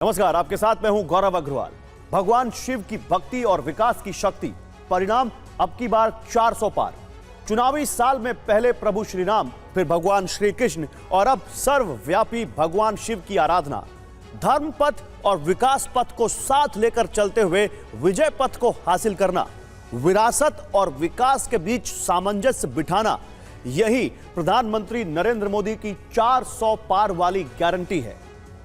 नमस्कार, आपके साथ मैं हूं गौरव अग्रवाल। भगवान शिव की भक्ति और विकास की शक्ति, परिणाम अब की बार 400 पार। चुनावी साल में पहले प्रभु श्री राम, फिर भगवान श्री कृष्ण और अब सर्वव्यापी भगवान शिव की आराधना। धर्म पथ और विकास पथ को साथ लेकर चलते हुए विजय पथ को हासिल करना, विरासत और विकास के बीच सामंजस्य बिठाना, यही प्रधानमंत्री नरेंद्र मोदी की 400 पार वाली गारंटी है।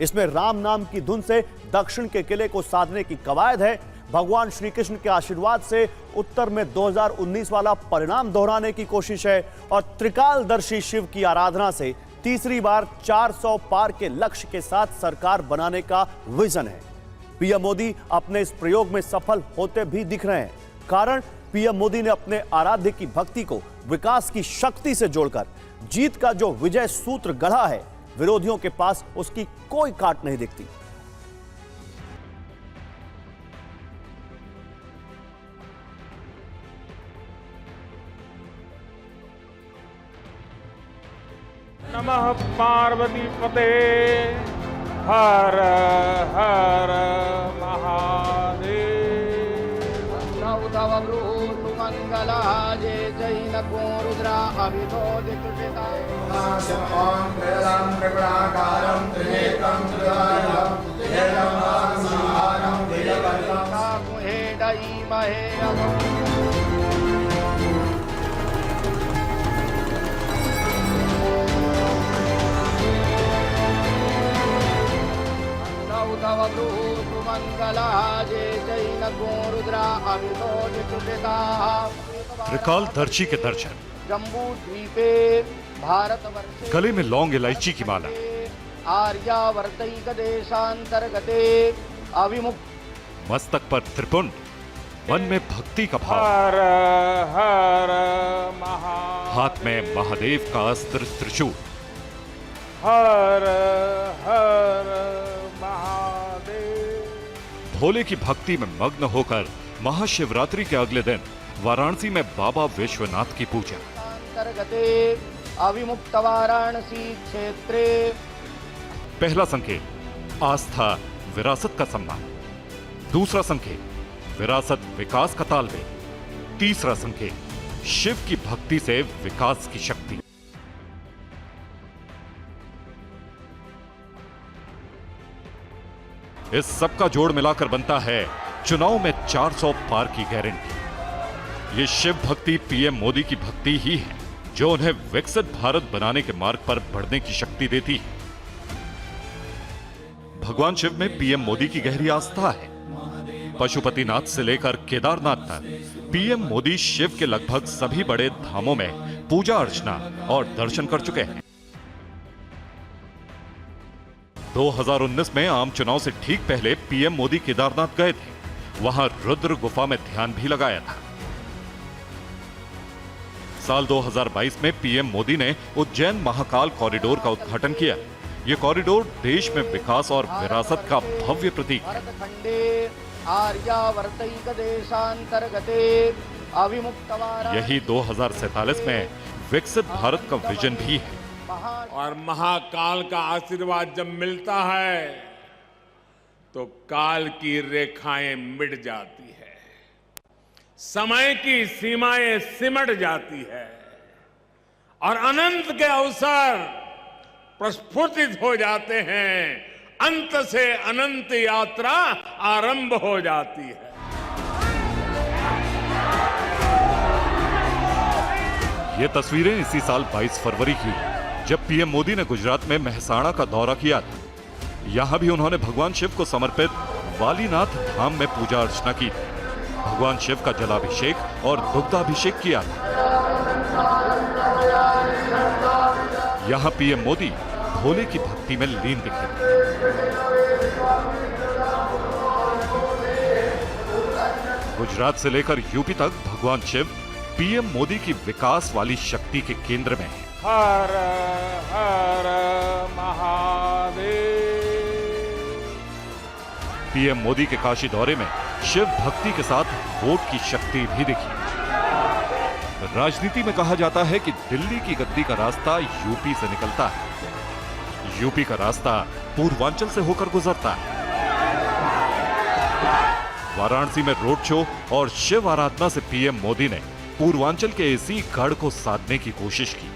इसमें राम नाम की धुन से दक्षिण के किले को साधने की कवायद है। भगवान श्री कृष्ण के आशीर्वाद से उत्तर में 2019 वाला परिणाम दोहराने की कोशिश है और त्रिकालदर्शी शिव की आराधना से तीसरी बार 400 पार के लक्ष्य के साथ सरकार बनाने का विजन है। पीएम मोदी अपने इस प्रयोग में सफल होते भी दिख रहे हैं। कारण, पीएम मोदी ने अपने आराध्य की भक्ति को विकास की शक्ति से जोड़कर जीत का जो विजय सूत्र गढ़ा है, विरोधियों के पास उसकी कोई काट नहीं दिखती। नमः पार्वती पते हर हर महादेव। मंगला जय जैन को रुद्रा अभितो दिक्कृता ओम वेदं त्रिगुणाकारं त्रिनेत्रं त्रिदयं त्रिजगन्नाथं संहारं वीरभद्रं मुहे दई महे मंगला जय जैन को रुद्रा अभितो दिक्कृता। त्रिकालदर्शी के दर्शन, जम्बू द्वीपे भारतवर्षे गले में लौंग इलायची की माला, आर्यावर्तैक देशांतर्गते अभिमुक्त मस्तक पर त्रिपुंड, मन में भक्ति का भाव, हर हर महादेव। हाथ में महादेव का अस्त्र त्रिशूल, हर हर महादेव। भोले की भक्ति में मग्न होकर महाशिवरात्रि के अगले दिन वाराणसी में बाबा विश्वनाथ की पूजा। अंतर्गते अविमुक्त वाराणसी क्षेत्रे पहला संकेत आस्था विरासत का सम्मान, दूसरा संकेत विरासत विकास का तालमेल, तीसरा संकेत शिव की भक्ति से विकास की शक्ति। इस सब का जोड़ मिलाकर बनता है चुनाव में 400 पार की गारंटी। ये शिव भक्ति पीएम मोदी की भक्ति ही है जो उन्हें विकसित भारत बनाने के मार्ग पर बढ़ने की शक्ति देती है। भगवान शिव में पीएम मोदी की गहरी आस्था है। पशुपतिनाथ से लेकर केदारनाथ तक पीएम मोदी शिव के लगभग सभी बड़े धामों में पूजा अर्चना और दर्शन कर चुके हैं। 2019 में आम चुनाव से ठीक पहले पीएम मोदी केदारनाथ गए थे। वहां रुद्र गुफा में ध्यान भी लगाया था। साल 2022 में पीएम मोदी ने उज्जैन महाकाल कॉरिडोर का उद्घाटन किया। यह कॉरिडोर देश में विकास और विरासत का भव्य प्रतीक है। आर्यावर्तैक देशांतर्गते अभिमुक्त यही 2047 में विकसित भारत का विजन भी है। और महाकाल का आशीर्वाद जब मिलता है तो काल की रेखाएं मिट जाती है, समय की सीमाएं सिमट जाती है और अनंत के अवसर प्रस्फुटित हो जाते हैं। अंत से अनंत यात्रा आरंभ हो जाती है। ये तस्वीरें इसी साल 22 फरवरी की, जब पीएम मोदी ने गुजरात में मेहसाणा का दौरा किया था। यहां भी उन्होंने भगवान शिव को समर्पित वालीनाथ धाम में पूजा अर्चना की थी। भगवान शिव का जलाभिषेक और दुग्धाभिषेक किया था। यहां पीएम मोदी भोले की भक्ति में लीन दिखे। गुजरात से लेकर यूपी तक भगवान शिव पीएम मोदी की विकास वाली शक्ति के केंद्र में है। हर हर महादेव। पीएम मोदी के काशी दौरे में शिव भक्ति के साथ वोट की शक्ति भी दिखी। राजनीति में कहा जाता है कि दिल्ली की गद्दी का रास्ता यूपी से निकलता है, यूपी का रास्ता पूर्वांचल से होकर गुजरता है। वाराणसी में रोड शो और शिव आराधना से पीएम मोदी ने पूर्वांचल के इसी गढ़ को साधने की कोशिश की।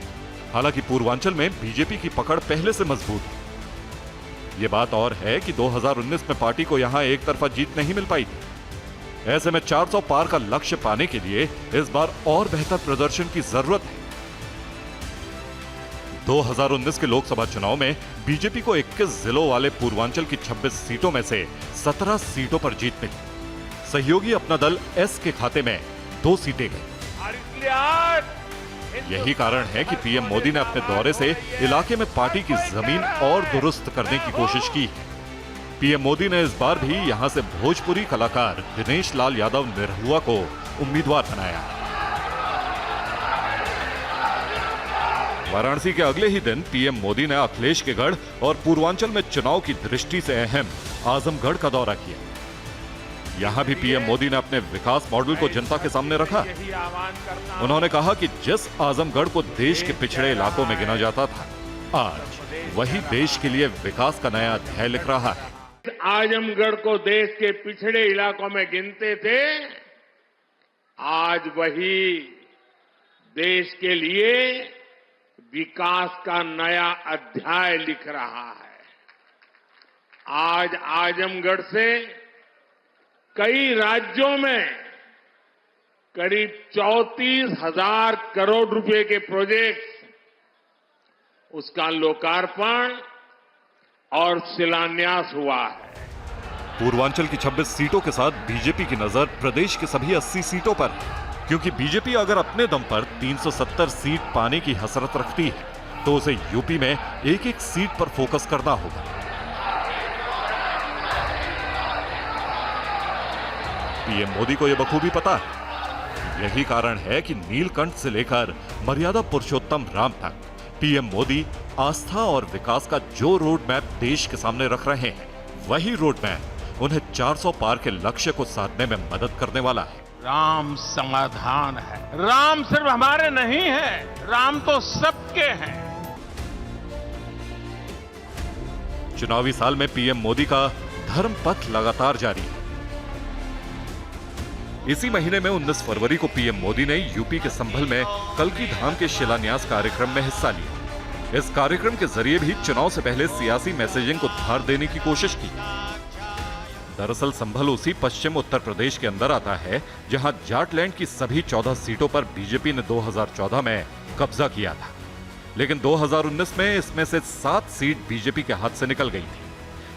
हालांकि पूर्वांचल में बीजेपी की पकड़ पहले से मजबूत है। यह बात और है कि 2019 में पार्टी को यहां एक तरफा जीत नहीं मिल पाई थी। ऐसे में 400 पार का लक्ष्य पाने के लिए इस बार और बेहतर प्रदर्शन की जरूरत है। 2019 के लोकसभा चुनाव में बीजेपी को 21 जिलों वाले पूर्वांचल की 26 सीटों में से 17 सीटों पर जीत मिली। सहयोगी अपना दल एस के खाते में 2 सीटें गई। यही कारण है कि पीएम मोदी ने अपने दौरे से इलाके में पार्टी की जमीन और दुरुस्त करने की कोशिश की है। पीएम मोदी ने इस बार भी यहां से भोजपुरी कलाकार दिनेश लाल यादव निरहुआ को उम्मीदवार बनाया। वाराणसी के अगले ही दिन पीएम मोदी ने अखिलेश के गढ़ और पूर्वांचल में चुनाव की दृष्टि से अहम आजमगढ़ का दौरा किया। यहां भी पीएम मोदी ने अपने विकास मॉडल को जनता के सामने रखा। उन्होंने कहा कि जिस आजमगढ़ को देश के पिछड़े इलाकों में गिना जाता था, आज वही देश के लिए विकास का नया अध्याय लिख रहा है। आजमगढ़ को देश के पिछड़े इलाकों में गिनते थे, आज वही देश के लिए विकास का नया अध्याय लिख रहा है। आज आजमगढ़ से कई राज्यों में करीब 34,000 करोड़ रुपए के प्रोजेक्ट्स, उसका लोकार्पण और शिलान्यास हुआ है। पूर्वांचल की 26 सीटों के साथ बीजेपी की नजर प्रदेश के सभी 80 सीटों पर है, क्योंकि बीजेपी अगर अपने दम पर 370 सीट पाने की हसरत रखती है तो उसे यूपी में एक-एक सीट पर फोकस करना होगा। पीएम मोदी को यह बखूबी पता है। यही कारण है कि नीलकंठ से लेकर मर्यादा पुरुषोत्तम राम तक पीएम मोदी आस्था और विकास का जो रोड मैप देश के सामने रख रहे हैं, वही रोड मैप उन्हें 400 पार के लक्ष्य को साधने में मदद करने वाला है। राम समाधान है। राम सिर्फ हमारे नहीं है, राम तो सबके हैं। चुनावी साल में पीएम मोदी का धर्म पथ लगातार जारी है। इसी महीने में 19 फरवरी को पीएम मोदी ने यूपी के संभल में कल्की धाम के शिलान्यास कार्यक्रम में हिस्सा लिया। इस कार्यक्रम के जरिए भी चुनाव से पहले सियासी मैसेजिंग को धार देने की कोशिश की। दरअसल संभल उसी पश्चिम उत्तर प्रदेश के अंदर आता है जहां जाटलैंड की सभी 14 सीटों पर बीजेपी ने 2014 में कब्जा किया था, लेकिन 2019 में इसमें से 7 सीट बीजेपी के हाथ से निकल गई थी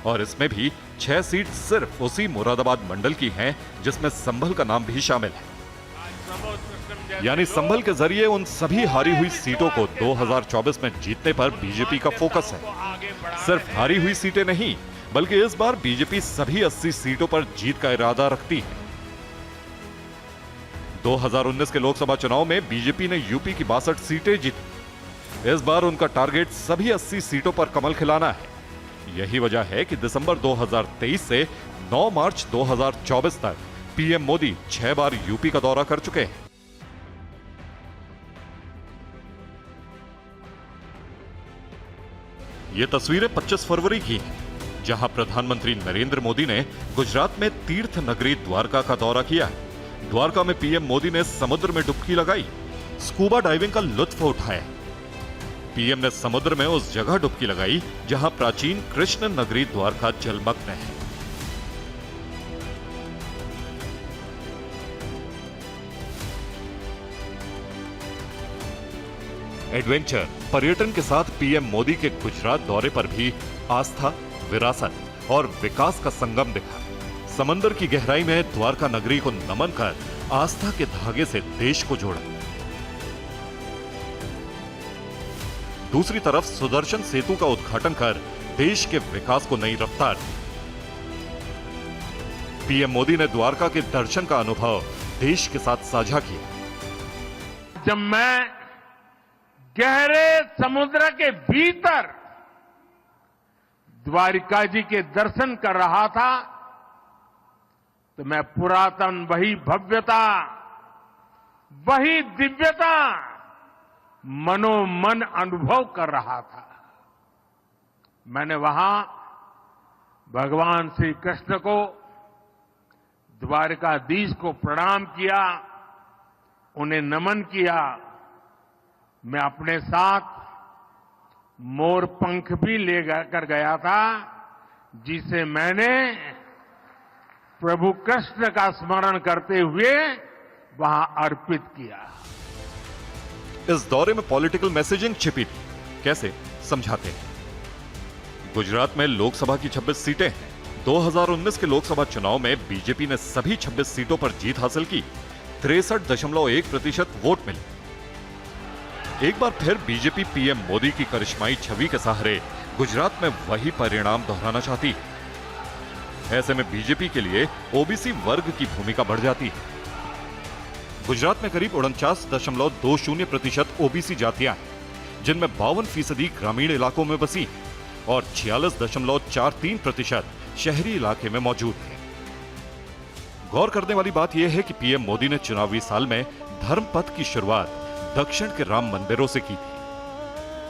और इसमें भी 6 सीट सिर्फ उसी मुरादाबाद मंडल की हैं, जिसमें संभल का नाम भी शामिल है। यानी संभल के जरिए उन सभी हारी हुई सीटों को 2024 में जीतने पर बीजेपी का फोकस है। सिर्फ हारी हुई सीटें नहीं, बल्कि इस बार बीजेपी सभी 80 सीटों पर जीत का इरादा रखती है। 2019 के लोकसभा चुनाव में बीजेपी ने यूपी की 62 सीटें जीती। इस बार उनका टारगेट सभी 80 सीटों पर कमल खिलाना है। यही वजह है कि दिसंबर 2023 से 9 मार्च 2024 तक पीएम मोदी 6 बार यूपी का दौरा कर चुके हैं। ये तस्वीरें 25 फरवरी की हैं, जहां प्रधानमंत्री नरेंद्र मोदी ने गुजरात में तीर्थ नगरी द्वारका का दौरा किया। द्वारका में पीएम मोदी ने समुद्र में डुबकी लगाई, स्कूबा डाइविंग का लुत्फ उठाया। पीएम ने समुद्र में उस जगह डुबकी लगाई जहां प्राचीन कृष्ण नगरी द्वारका जलमग्न है। एडवेंचर पर्यटन के साथ पीएम मोदी के गुजरात दौरे पर भी आस्था, विरासत और विकास का संगम दिखा। समंदर की गहराई में द्वारका नगरी को नमन कर आस्था के धागे से देश को जोड़ा। दूसरी तरफ सुदर्शन सेतु का उद्घाटन कर देश के विकास को नई रफ्तार दी। पीएम मोदी ने द्वारका के दर्शन का अनुभव देश के साथ साझा किया। जब मैं गहरे समुद्र के भीतर द्वारिका जी के दर्शन कर रहा था, तो मैं पुरातन वही भव्यता, वही दिव्यता मनोमन अनुभव कर रहा था। मैंने वहां भगवान श्री कृष्ण को द्वारकाधीश को प्रणाम किया, उन्हें नमन किया। मैं अपने साथ मोर पंख भी ले कर गया था, जिसे मैंने प्रभु कृष्ण का स्मरण करते हुए वहां अर्पित किया। इस दौरे में पॉलिटिकल मैसेजिंग छिपी थी, कैसे समझाते हैं। गुजरात में लोकसभा की 26 सीटें हैं। 2019 के लोकसभा चुनाव में बीजेपी ने सभी 26 सीटों पर जीत हासिल की। 63.1% वोट मिले। एक बार फिर बीजेपी पीएम मोदी की करिश्माई छवि के सहारे गुजरात में वही परिणाम दोहराना चाहती है। ऐसे में बीजेपी के लिए ओबीसी वर्ग की भूमिका बढ़ जाती है। गुजरात में करीब 49.20% ओबीसी जातियां हैं, जिनमें 52% ग्रामीण इलाकों में बसी और 46.43% शहरी इलाके में मौजूद है। गौर करने वाली बात यह है कि पीएम मोदी ने चुनावी साल में धर्म पथ की शुरुआत दक्षिण के राम मंदिरों से की थी,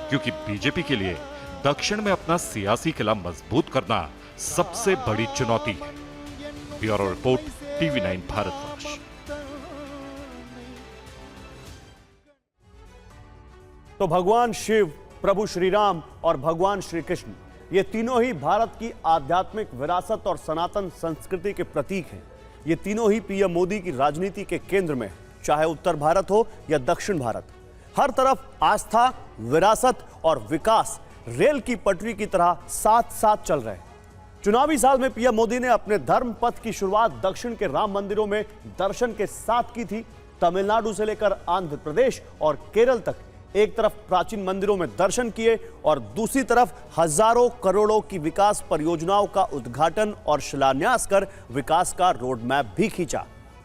क्योंकि बीजेपी के लिए दक्षिण में अपना सियासी किला मजबूत करना सबसे बड़ी चुनौती है। Bureau report, TV9 Bharatvarsh. तो भगवान शिव, प्रभु श्री राम और भगवान श्री कृष्ण, ये तीनों ही भारत की आध्यात्मिक विरासत और सनातन संस्कृति के प्रतीक हैं। ये तीनों ही पीएम मोदी की राजनीति के केंद्र में, चाहे उत्तर भारत हो या दक्षिण भारत। हर तरफ आस्था, विरासत और विकास रेल की पटरी की तरह साथ साथ चल रहे हैं। चुनावी साल में पीएम मोदी ने अपने धर्म पथ की शुरुआत दक्षिण के राम मंदिरों में दर्शन के साथ की थी। तमिलनाडु से लेकर आंध्र प्रदेश और केरल तक एक तरफ प्राचीन मंदिरों में दर्शन किए और दूसरी तरफ हजारों करोड़ों की विकास परियोजनाओं का उद्घाटन और शिलान्यास कर विकास का रोड मैप भी खींचा।